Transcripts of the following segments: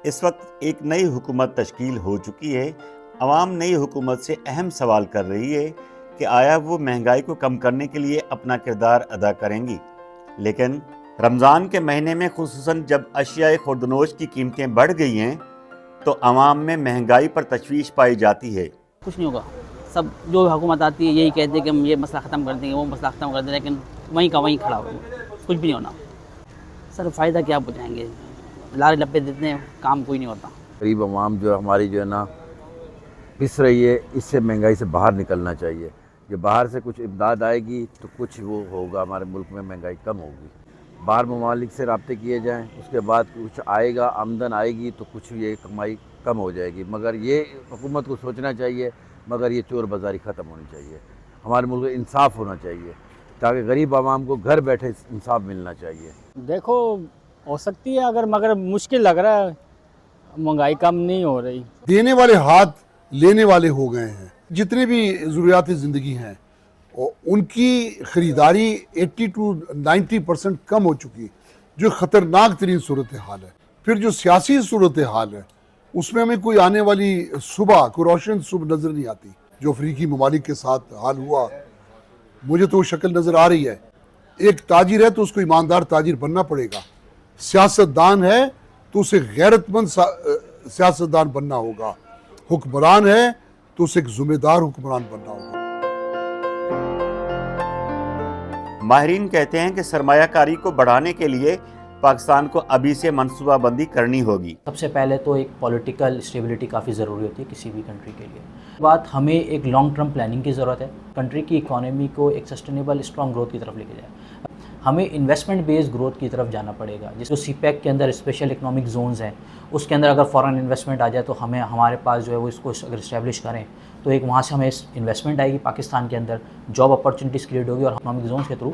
اس وقت ایک نئی حکومت تشکیل ہو چکی ہے۔ عوام نئی حکومت سے اہم سوال کر رہی ہے کہ آیا وہ مہنگائی کو کم کرنے کے لیے اپنا کردار ادا کریں گی۔ لیکن رمضان کے مہینے میں خصوصاً جب اشیاء خوردنوش کی قیمتیں بڑھ گئی ہیں تو عوام میں مہنگائی پر تشویش پائی جاتی ہے۔ کچھ نہیں ہوگا، سب جو حکومت آتی ہے یہی کہتے ہیں کہ ہم یہ مسئلہ ختم کر دیں گے، وہ مسئلہ ختم کر دیں گے، لیکن وہیں کا وہیں کھڑا ہوگا، کچھ بھی نہیں ہونا۔ سر فائدہ کیا پہنچائیں گے، لارے لپے دیتے ہیں، کام کوئی نہیں ہوتا۔ غریب عوام جو ہماری جو ہے نا پس رہی ہے، اس سے مہنگائی سے باہر نکلنا چاہیے۔ جب باہر سے کچھ امداد آئے گی تو کچھ وہ ہوگا، ہمارے ملک میں مہنگائی کم ہوگی۔ باہر ممالک سے رابطے کیے جائیں، اس کے بعد کچھ آئے گا، آمدن آئے گی تو کچھ یہ کمائی کم ہو جائے گی۔ مگر یہ حکومت کو سوچنا چاہیے، مگر یہ چور بازاری ختم ہونی چاہیے۔ ہمارے ملک میں انصاف ہونا چاہیے تاکہ غریب عوام کو گھر بیٹھے انصاف ملنا چاہیے۔ دیکھو ہو سکتی ہے مگر مشکل لگ رہا ہے، مہنگائی کم نہیں ہو رہی۔ دینے والے ہاتھ لینے والے ہو گئے ہیں۔ جتنے بھی ضروریات زندگی ہیں ان کی خریداری 80 to 90% کم ہو چکی، جو خطرناک ترین صورتحال ہے۔ پھر جو سیاسی صورتحال ہے اس میں ہمیں کوئی آنے والی صبح، کوئی روشن صبح نظر نہیں آتی۔ جو افریقی ممالک کے ساتھ حال ہوا، مجھے تو وہ شکل نظر آ رہی ہے۔ ایک تاجر ہے تو اس کو ایماندار تاجر بننا پڑے گا، سیاستدان ہے تو اسے غیرت مند سیاستدان بننا ہوگا، حکمران ہے تو اسے ایک ذمہ دار حکمران بننا ہوگا۔ ماہرین کہتے ہیں کہ سرمایہ کاری کو بڑھانے کے لیے پاکستان کو ابھی سے منصوبہ بندی کرنی ہوگی۔ سب سے پہلے تو ایک پولیٹیکل اسٹیبلٹی کافی ضروری ہوتی ہے کسی بھی کنٹری کے لیے۔ بات ہمیں ایک لانگ ٹرم پلاننگ کی ضرورت ہے، کنٹری کی اکانومی کو ایک سسٹینیبل اسٹرانگ گروتھ کی طرف لے کے جائے۔ ہمیں انویسٹمنٹ بیس گروتھ کی طرف جانا پڑے گا، جس کو سی پیک کے اندر اسپیشل اکنامک زونز ہیں، اس کے اندر اگر فارن انویسٹمنٹ آ جائے تو ہمارے پاس جو ہے وہ اس کو اگر اسٹیبلش کریں تو ایک وہاں سے ہمیں انویسٹمنٹ آئے گی پاکستان کے اندر، جاب اپرچونیٹیز کریٹ ہوگی، اور اکنامک زونز کے تھرو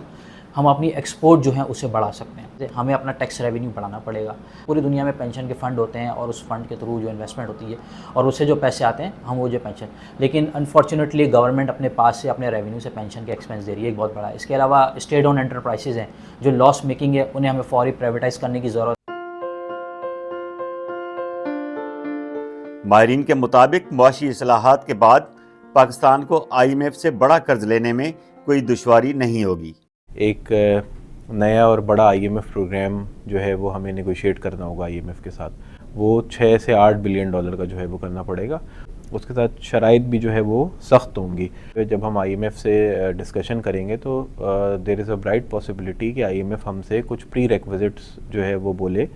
ہم اپنی ایکسپورٹ جو ہیں اسے بڑھا سکتے ہیں۔ ہمیں اپنا ٹیکس ریونیو بڑھانا پڑے گا۔ پوری دنیا میں پینشن کے فنڈ ہوتے ہیں اور اس فنڈ کے تھرو جو انویسٹمنٹ ہوتی ہے اور اس سے جو پیسے آتے ہیں ہم وہ جو پینشن، لیکن انفارچونیٹلی گورنمنٹ اپنے پاس سے اپنے ریونیو سے پینشن کے ایکسپینس دے رہی ہے، ایک بہت بڑا ہے۔ اس کے علاوہ اسٹیٹ اون انٹرپرائزز ہیں جو لاس میکنگ ہے، انہیں ہمیں فوری پرائیویٹائز کرنے کی ضرورت ہے۔ ماہرین کے مطابق معاشی اصلاحات کے بعد پاکستان کو IMF سے بڑا قرض لینے میں کوئی دشواری نہیں ہوگی۔ ایک نیا اور بڑا IMF پروگرام جو ہے وہ ہمیں نیگوشیٹ کرنا ہوگا IMF کے ساتھ، وہ 6 سے 8 بلین ڈالر کا جو ہے وہ کرنا پڑے گا۔ اس کے ساتھ شرائط بھی جو ہے وہ سخت ہوں گی۔ جب ہم IMF سے ڈسکشن کریں گے تو دیر از اے برائٹ پاسبلٹی کہ IMF ہم سے کچھ پری ریکوزٹس جو ہے وہ بولے،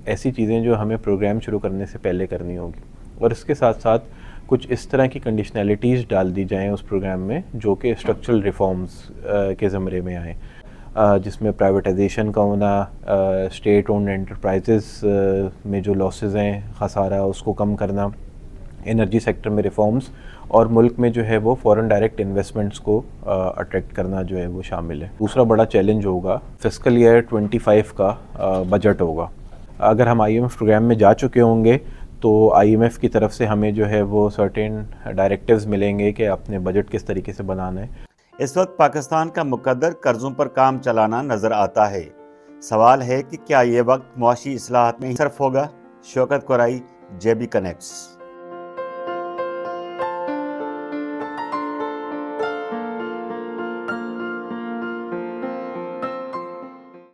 ایسی چیزیں جو ہمیں پروگرام شروع کرنے سے پہلے کرنی ہوگی، اور اس کے ساتھ ساتھ کچھ اس طرح کی کنڈیشنلٹیز ڈال دی جائیں اس پروگرام میں جو کہ اسٹرکچرل ریفارمز کے زمرے میں آئیں، جس میں پرائیویٹائزیشن کا ہونا، اسٹیٹ اونڈ انٹرپرائزز میں جو لاسز ہیں، خسارہ اس کو کم کرنا، انرجی سیکٹر میں ریفارمز، اور ملک میں جو ہے وہ فورن ڈائریکٹ انویسٹمنٹس کو اٹریکٹ کرنا جو ہے وہ شامل ہے۔ دوسرا بڑا چیلنج ہوگا فسکل ایئر 25 کا بجٹ ہوگا۔ اگر ہم IMF پروگرام میں جا چکے ہوں گے تو IMF کی طرف سے ہمیں جو ہے وہ سرٹین ڈائریکٹیوز ملیں گے کہ اپنے بجٹ کس طریقے سے بنانا ہے۔ اس وقت پاکستان کا مقدر قرضوں پر کام چلانا نظر آتا ہے۔ سوال ہے کہ کیا یہ وقت معاشی اصلاحات میں ہی صرف ہوگا؟ شوکت قرائی، JB کنیکٹس۔